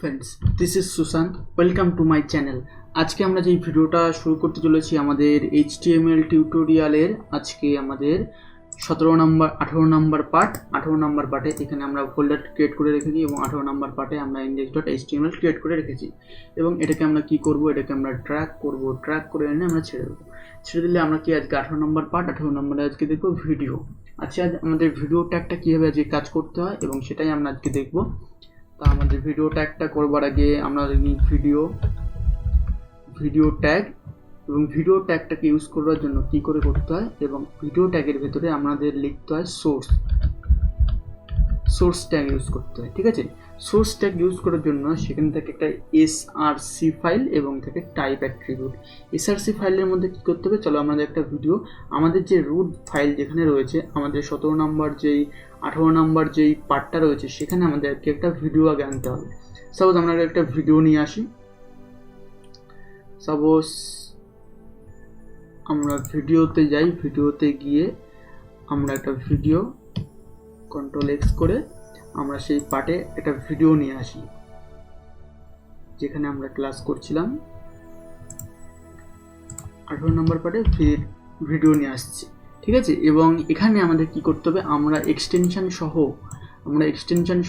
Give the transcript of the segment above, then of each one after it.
Friends, this is Sushant. Welcome to my channel. আজকে আমরা যে ভিডিওটা শুরু করতে চলেছি আমাদের HTML টিউটোরিয়ালের আজকে আমাদের 18 নম্বর পার্টে এখানে আমরা ফোল্ডার ক্রিয়েট করে রেখেছি এবং 18 নম্বর পার্টে আমরা index.html ক্রিয়েট করে রেখেছি এবং এটাকে আমরা কি করব, এটাকে আমরা ট্র্যাক করে এনে আমরা ছেড়ে দিলে আমরা কি আজকে 18 নম্বরে আজকে দেখবো ভিডিও। আচ্ছা, আজ আমাদের ভিডিও ট্যাগটা কীভাবে আজকে কাজ করতে হয় এবং সেটাই আমরা আজকে দেখবো। তা আমাদের ভিডিও ট্যাগটা করবার আগে আমরা ভিডিও ট্যাগ এবং ভিডিও ট্যাগটাকে ইউজ করবার জন্য কি করে করতে হয় এবং ভিডিও ট্যাগের ভেতরে আমাদের লিখতে হয় সোর্স ট্যাগ ইউজ করতে হয়। ঠিক আছে, সোর্স ট্যাগ ইউজ করার জন্য সেখান থেকে একটা src ফাইল এবং থেকে টাইপ অ্যাট্রিবিউট। src ফাইলের মধ্যে কি করতে হবে, চলো আমাদের একটা ভিডিও, আমাদের যে রুট ফাইল যেখানে রয়েছে আমাদের 18 নম্বর যেই পার্টটা রয়েছে সেখানে আমাদেরকে একটা ভিডিও আগে আনতে হবে। সাপোজ আমরা একটা ভিডিও নিয়ে আসি, সাপোজ আমরা ভিডিওতে যাই, ভিডিওতে গিয়ে আমরা একটা ভিডিও Ctrl+X করে আমরা সেই পার্টে একটা ভিডিও নিয়ে আসি যেখানে আমরা ক্লাস করছিলাম। 18 নম্বর পার্টে ভিডিও নিয়ে আসছি, ঠিক আছে। এবং এখানে আমাদের কি করতে হবে, আমরা এক্সটেনশন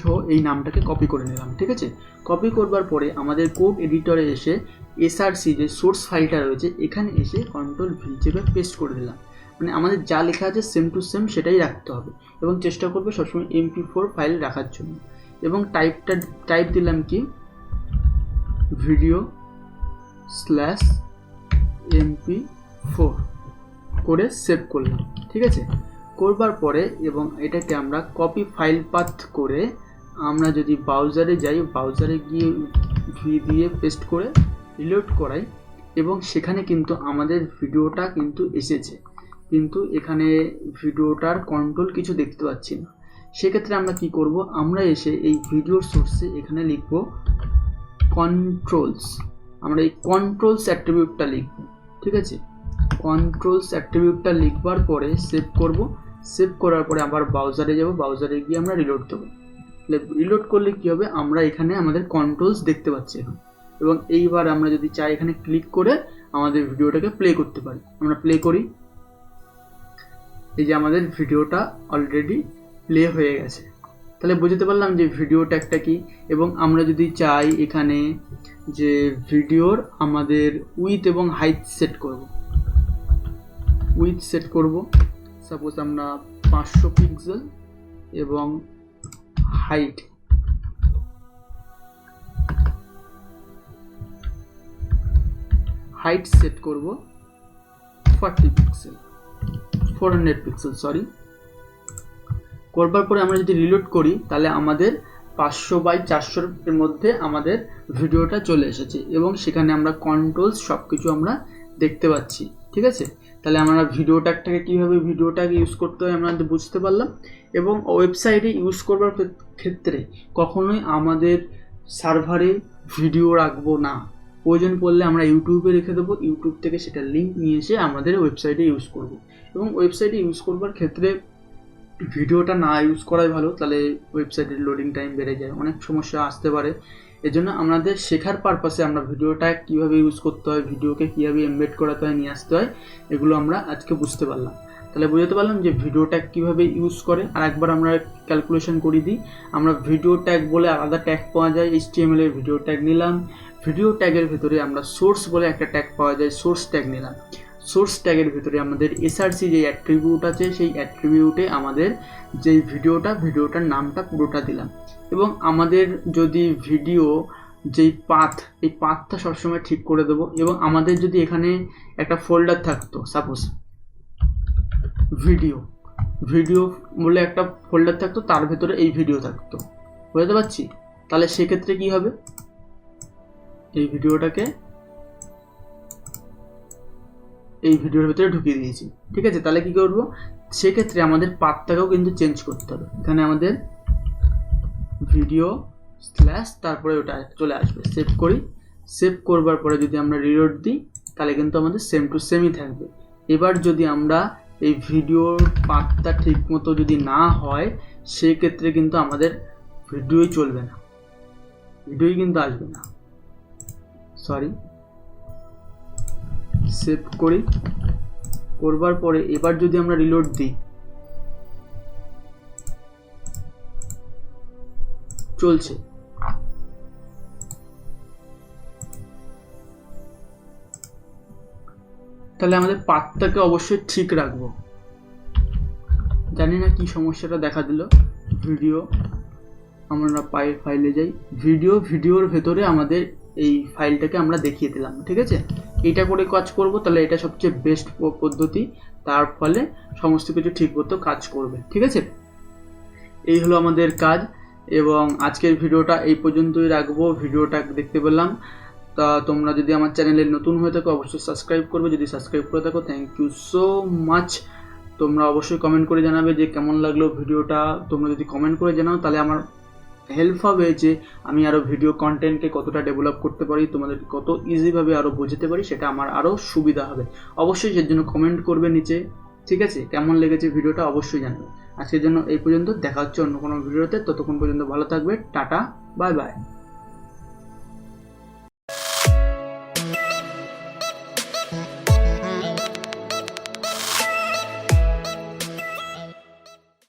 সহ এই নামটাকে কপি করে নিলাম। ঠিক আছে, কপি করবার পরে আমাদের কোড এডিটরে এসে src যে সোর্স ফাইলটা রয়েছে এখানে এসে Ctrl+V চেপে পেস্ট করে দিলাম। মানে আমাদের যা লেখা আছে সেম টু সেম সেটাই রাখতে হবে এবং চেষ্টা করবে সবসময় MP4 ফাইল রাখার জন্য। এবং টাইপ দিলাম কি video/mp4 করে সেভ করলাম। ঠিক আছে, করবার পরে এবং এটাকে আমরা কপি ফাইল পাথ করে আমরা যদি ব্রাউজারে যাই, ব্রাউজারে গিয়ে ভি দিয়ে পেস্ট করে রিলোড করাই এবং সেখানে কিন্তু আমাদের ভিডিওটা কিন্তু এসেছে, কিন্তু এখানে ভিডিওটার কন্ট্রোল কিছু দেখতে পাচ্ছি না। সেক্ষেত্রে আমরা কি করব, আমরা এসে এই ভিডিওর সোর্সে এখানে লিখব কন্ট্রোলস। আমরা এই কন্ট্রোলস অ্যাট্রিবিউটটা লিখব। ঠিক আছে, কন্ট্রোলস অ্যাট্রিবিউটটা লিখবার পরে সেভ করব। সেভ করার পরে আবার ব্রাউজারে যাব, ব্রাউজারে গিয়ে আমরা রিলোড দেবো। রিলোড করলে কি হবে, আমরা এখানে আমাদের কন্ট্রোলস দেখতে পাচ্ছি এখন। এবং এইবার আমরা যদি চাই এখানে ক্লিক করে আমাদের ভিডিওটাকে প্লে করতে পারি। আমরা প্লে করি, এই যে আমাদের ভিডিওটা অলরেডি প্লে হয়ে গেছে। তাহলে বুঝতে পারলাম যে ভিডিও ট্যাগটা কি। এবং আমরা যদি চাই এখানে যে ভিডিওর আমাদের উইথ এবং হাইট সেট করব, সাপোজ আমরা 500 পিক্সেল এবং হাইট 400 পিক্সেল করবার পরে আমরা যদি রিলোড করি তাহলে আমাদের 500x400 এর মধ্যে আমাদের ভিডিওটা চলে এসেছে এবং সেখানে আমরা কন্ট্রোলস সব কিছু আমরা দেখতে পাচ্ছি। ঠিক আছে, তাহলে আমরা ভিডিও ট্যাগটাকে কীভাবে ইউজ করতে হয় আমরা বুঝতে পারলাম। এবং ওয়েবসাইটে ইউজ করবার ক্ষেত্রে কখনোই আমাদের সার্ভারে ভিডিও রাখবো না, প্রয়োজন পড়লে আমরা ইউটিউবে রেখে দেবো, ইউটিউব থেকে সেটা লিঙ্ক নিয়ে এসে আমাদের ওয়েবসাইটে ইউজ করব। এবং ওয়েবসাইটে ইউজ করবার ক্ষেত্রে ভিডিওটা না ইউজ করাই ভালো, তাহলে ওয়েবসাইটের লোডিং টাইম বেড়ে যায়, অনেক সমস্যা আসতে পারে। এজন্য আমাদের শেখার পারপাসে আমরা ভিডিওটা কীভাবে ইউজ করতে হয়, ভিডিওকে কীভাবে এমবেড করাতে হয়, নিয়ে আসতে হয়, এগুলো আমরা আজকে বুঝতে পারলাম। তাহলে বুঝতে পারলাম যে ভিডিও ট্যাগ কীভাবে ইউজ করে। আর একবার আমরা ক্যালকুলেশন করে দিই, আমরা ভিডিও ট্যাগ বলে আলাদা ট্যাগ পাওয়া যায়, HTML এর ভিডিও ট্যাগ নিলাম, ভিডিও ট্যাগের ভিতরে আমরা সোর্স বলে একটা ট্যাগ পাওয়া যায়, সোর্স ট্যাগ নিলাম। সোর্স ট্যাগের ভিতরে আমাদের src যে অ্যাট্রিবিউট আছে সেই অ্যাট্রিবিউটে আমাদের যেই ভিডিওটার নামটা পুরোটা দিলাম। এবং আমাদের যদি ভিডিও যেই এই পাথটা সবসময় ঠিক করে দেবো। এবং আমাদের যদি এখানে একটা ফোল্ডার থাকতো, সাপোজ ভিডিও বলে একটা ফোল্ডার থাকতো, তার ভেতরে এই ভিডিও থাকতো, বুঝতে পারছি। তাহলে সেক্ষেত্রে কি হবে, এই ভিডিওটাকে এই ভিডিওর ভিতরে ঢুকিয়ে দিয়েছি। ঠিক আছে, তাহলে কি করব, সেক্ষেত্রে আমাদের পাথটাকেও কিন্তু চেঞ্জ করতে হবে। এখানে আমাদের ভিডিও তারপরে ওটা চলে আসবে। সেভ করি, সেভ করবার পরে যদি আমরা রিলোড দিই তাহলে কিন্তু আমাদের সেম টু সেমই থাকবে। এবার যদি আমরা এই ভিডিওর পাথটা ঠিক মতো যদি না হয় সেক্ষেত্রে কিন্তু আমাদের ভিডিওই চলবে না। ভিডিওই কিন্তু আসবে না। সরি, সেভ করি। করবার পরে এবার যদি আমরা রিলোড দিই, চলছে। তাহলে আমাদের পাথটাকে অবশ্যই ঠিক রাখবো। জানি না কি সমস্যাটা দেখা দিল। ভিডিও, আমরা ফাইলে যাই, ভিডিওর ভেতরে আমাদের এই ফাইলটাকে আমরা দেখিয়ে দিলাম। ঠিক আছে, এটা করে কাজ করব, তাহলে এটা সবচেয়ে বেস্ট পদ্ধতি। তার ফলে সমস্ত কিছু ঠিক মতো কাজ করবে। ঠিক আছে, এই হলো আমাদের কাজ। এবং আজকের ভিডিওটা এই পর্যন্তই রাখবো। ভিডিওটা দেখতে পেলাম, তা তোমরা যদি আমার চ্যানেলে নতুন হয়ে থাকো অবশ্যই সাবস্ক্রাইব করবে। যদি সাবস্ক্রাইব করে থাকো, থ্যাংক ইউ সো মাচ। তোমরা অবশ্যই কমেন্ট করে জানাবে যে কেমন লাগলো ভিডিওটা। তোমরা যদি কমেন্ট করে জানাও তাহলে আমার হেল্প হবে যে আমি আরও ভিডিও কন্টেন্টকে কতটা ডেভেলপ করতে পারি, তোমাদের কত ইজিভাবে আরও বোঝাতে পারি, সেটা আমার আরও সুবিধা হবে। অবশ্যই সের জন্য কমেন্ট করবে নিচে। ঠিক আছে, কেমন লেগেছে ভিডিওটা অবশ্যই জানাবে। আজকের জন্য এই পর্যন্ত, দেখা হচ্ছে অন্য কোনো ভিডিওতে। ততক্ষণ পর্যন্ত ভালো থাকবে। Tata, bye bye.